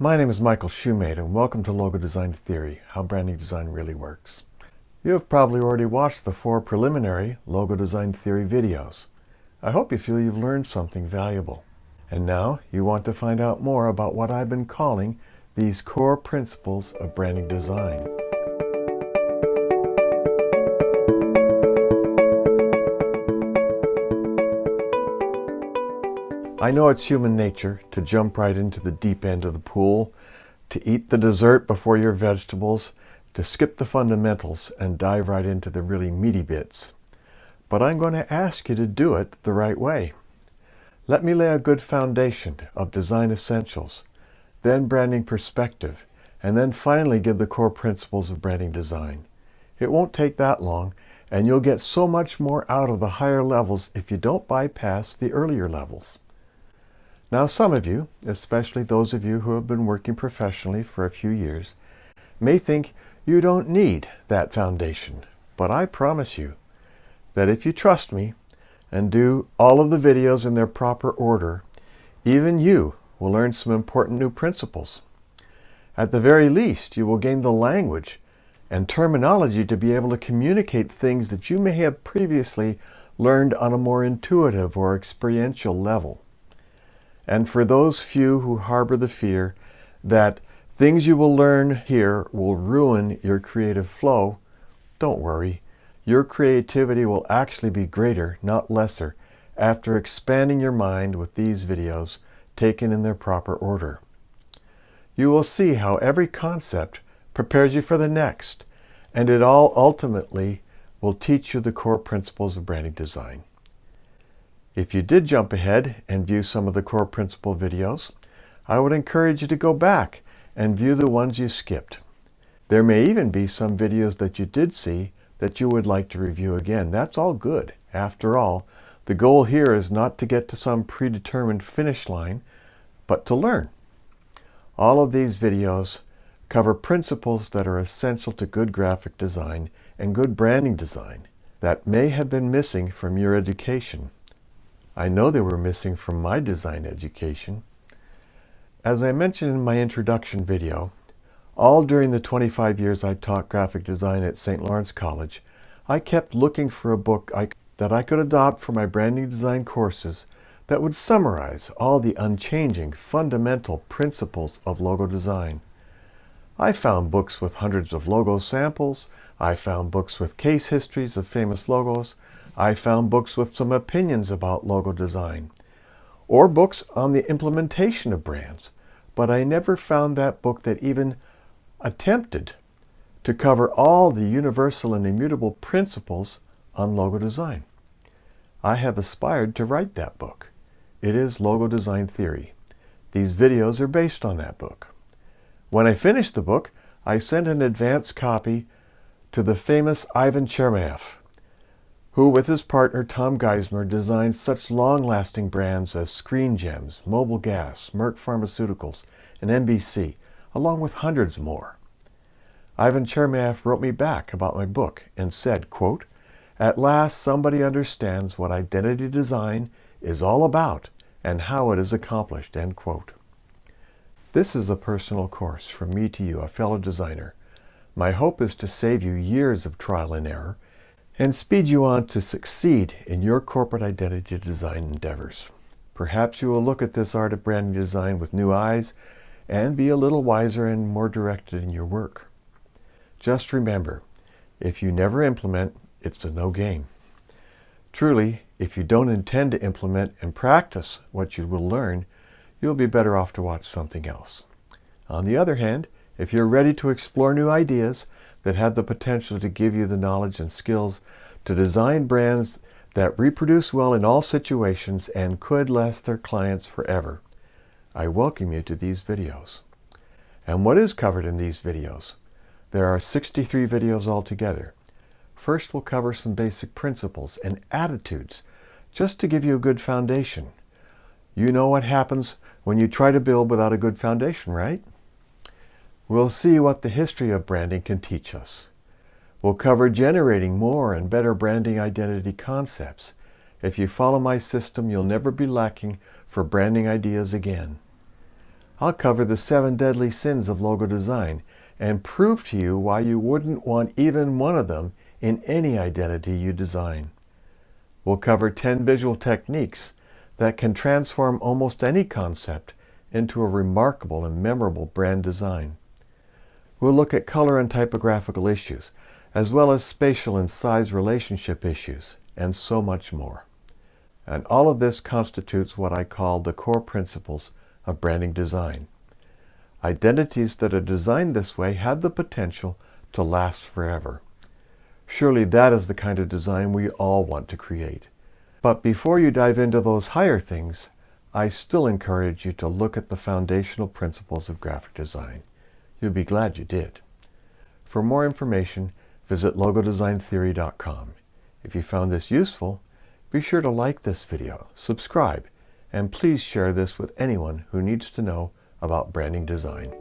My name is Michael Shoemate, and welcome to Logo Design Theory, how branding design really works. You have probably already watched the 4 preliminary Logo Design Theory videos. I hope you feel you've learned something valuable. And now you want to find out more about what I've been calling these core principles of branding design. I know it's human nature to jump right into the deep end of the pool, to eat the dessert before your vegetables, to skip the fundamentals and dive right into the really meaty bits. But I'm going to ask you to do it the right way. Let me lay a good foundation of design essentials, then branding perspective, and then finally give the core principles of branding design. It won't take that long, and you'll get so much more out of the higher levels if you don't bypass the earlier levels. Now, some of you, especially those of you who have been working professionally for a few years, may think you don't need that foundation. But I promise you that if you trust me and do all of the videos in their proper order, even you will learn some important new principles. At the very least, you will gain the language and terminology to be able to communicate things that you may have previously learned on a more intuitive or experiential level. And for those few who harbor the fear that things you will learn here will ruin your creative flow, don't worry. Your creativity will actually be greater, not lesser, after expanding your mind with these videos taken in their proper order. You will see how every concept prepares you for the next, and it all ultimately will teach you the core principles of branding design. If you did jump ahead and view some of the core principle videos, I would encourage you to go back and view the ones you skipped. There may even be some videos that you did see that you would like to review again. That's all good. After all, the goal here is not to get to some predetermined finish line, but to learn. All of these videos cover principles that are essential to good graphic design and good branding design that may have been missing from your education. I know they were missing from my design education. As I mentioned in my introduction video, all during the 25 years I taught graphic design at St. Lawrence College, I kept looking for a book that I could adopt for my branding design courses that would summarize all the unchanging, fundamental principles of logo design. I found books with hundreds of logo samples. I found books with case histories of famous logos. I found books with some opinions about logo design, or books on the implementation of brands, but I never found that book that even attempted to cover all the universal and immutable principles on logo design. I have aspired to write that book. It is Logo Design Theory. These videos are based on that book. When I finished the book, I sent an advance copy to the famous Ivan Chermayeff, who with his partner Tom Geismer designed such long-lasting brands as Screen Gems, Mobil Gas, Merck Pharmaceuticals, and NBC, along with hundreds more. Ivan Chermayeff wrote me back about my book and said, quote, "At last somebody understands what identity design is all about and how it is accomplished," end quote. This is a personal course from me to you, a fellow designer. My hope is to save you years of trial and error and speed you on to succeed in your corporate identity design endeavors. Perhaps you will look at this art of branding design with new eyes and be a little wiser and more directed in your work. Just remember, if you never implement, it's a no game. Truly, if you don't intend to implement and practice what you will learn, you'll be better off to watch something else. On the other hand, if you're ready to explore new ideas that have the potential to give you the knowledge and skills to design brands that reproduce well in all situations and could last their clients forever, I welcome you to these videos. And what is covered in these videos? There are 63 videos altogether. First, we'll cover some basic principles and attitudes, just to give you a good foundation. You know what happens when you try to build without a good foundation, right? We'll see what the history of branding can teach us. We'll cover generating more and better branding identity concepts. If you follow my system, you'll never be lacking for branding ideas again. I'll cover the 7 deadly sins of logo design and prove to you why you wouldn't want even one of them in any identity you design. We'll cover 10 visual techniques that can transform almost any concept into a remarkable and memorable brand design. We'll look at color and typographical issues, as well as spatial and size relationship issues, and so much more. And all of this constitutes what I call the core principles of branding design. Identities that are designed this way have the potential to last forever. Surely that is the kind of design we all want to create. But before you dive into those higher things, I still encourage you to look at the foundational principles of graphic design. You'll be glad you did. For more information, visit logodesigntheory.com. If you found this useful, be sure to like this video, subscribe, and please share this with anyone who needs to know about branding design.